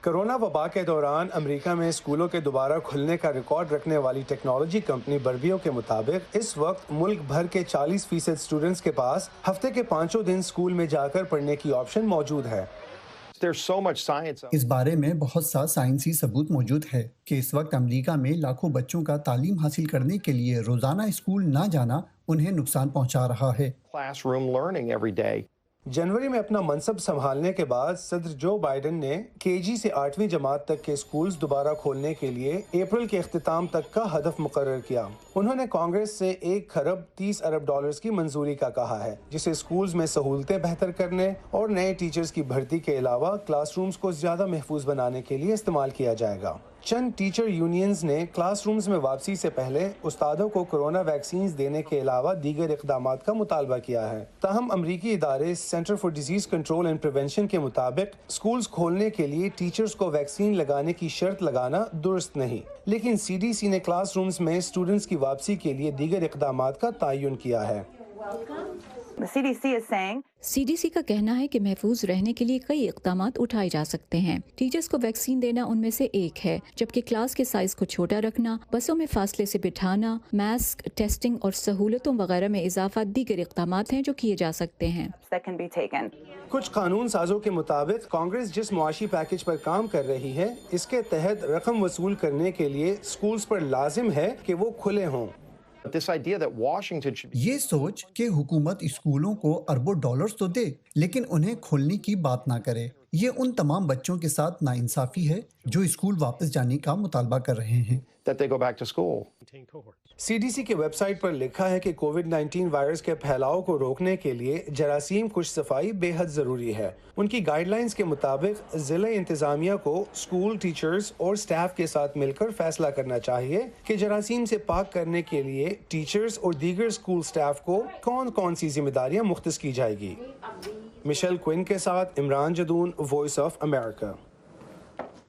Corona وبا کے دوران امریکہ میں اسکولوں کے دوبارہ کھلنے کا ریکارڈ رکھنے والی ٹیکنالوجی کمپنی بربیو کے مطابق اس وقت ملک بھر کے 40% اسٹوڈنٹس کے پاس ہفتے کے 5 دن اسکول میں جا کر پڑھنے کی آپشن موجود ہے۔ اس بارے میں بہت سا سائنسی ثبوت موجود ہے کہ اس وقت امریکہ میں لاکھوں بچوں کا تعلیم حاصل کرنے کے لیے روزانہ اسکول نہ جانا انہیں نقصان پہنچا رہا ہے۔ جنوری میں اپنا منصب سنبھالنے کے بعد صدر جو بائیڈن نے KG سے 8ویں جماعت تک کے اسکولز دوبارہ کھولنے کے لیے اپریل کے اختتام تک کا ہدف مقرر کیا۔ انہوں نے کانگریس سے $1 خرب 30 ارب کی منظوری کا کہا ہے، جسے اسکولز میں سہولتیں بہتر کرنے اور نئے ٹیچرز کی بھرتی کے علاوہ کلاس رومز کو زیادہ محفوظ بنانے کے لیے استعمال کیا جائے گا۔ چند ٹیچر یونینز نے کلاس رومز میں واپسی سے پہلے استادوں کو کرونا ویکسینز دینے کے علاوہ دیگر اقدامات کا مطالبہ کیا ہے۔ تاہم امریکی ادارے centre for disease control and prevention کے مطابق اسکولز کھولنے کے لیے ٹیچرز کو ویکسین لگانے کی شرط لگانا درست نہیں، لیکن CDC نے کلاس رومز میں اسٹوڈنٹس کی واپسی کے لیے دیگر اقدامات کا تعین کیا ہے۔ CDC کا کہنا ہے کہ محفوظ رہنے کے لیے کئی اقدامات اٹھائے جا سکتے ہیں۔ ٹیچرز کو ویکسین دینا ان میں سے ایک ہے، جبکہ کلاس کے سائز کو چھوٹا رکھنا، بسوں میں فاصلے سے بٹھانا، ماسک، ٹیسٹنگ اور سہولتوں وغیرہ میں اضافہ دیگر اقدامات ہیں جو کیے جا سکتے ہیں۔ کچھ قانون سازوں کے مطابق کانگریس جس معاشی پیکج پر کام کر رہی ہے، اس کے تحت رقم وصول کرنے کے لیے اسکولز پر لازم ہے کہ وہ کھلے ہوں۔ یہ سوچ کہ حکومت اسکولوں کو اربوں ڈالرز تو دے لیکن انہیں کھولنے کی بات نہ کرے، یہ ان تمام بچوں کے ساتھ ناانصافی ہے جو اسکول واپس جانے کا مطالبہ کر رہے ہیں۔ CDC کی ویب سائٹ پر لکھا ہے کہ کووڈ-19 وائرس کے پھیلاؤ کو روکنے کے لیے جراثیم کش صفائی بے حد ضروری ہے۔ ان کی گائیڈ لائنز کے مطابق ضلع انتظامیہ کو اسکول ٹیچرز اور سٹاف کے ساتھ مل کر فیصلہ کرنا چاہیے کہ جراثیم سے پاک کرنے کے لیے ٹیچرز اور دیگر اسکول سٹاف کو کون کون سی ذمہ داریاں مختص کی جائے گی۔ مشیل کوئن کے ساتھ Imran Jadoon, Voice of America.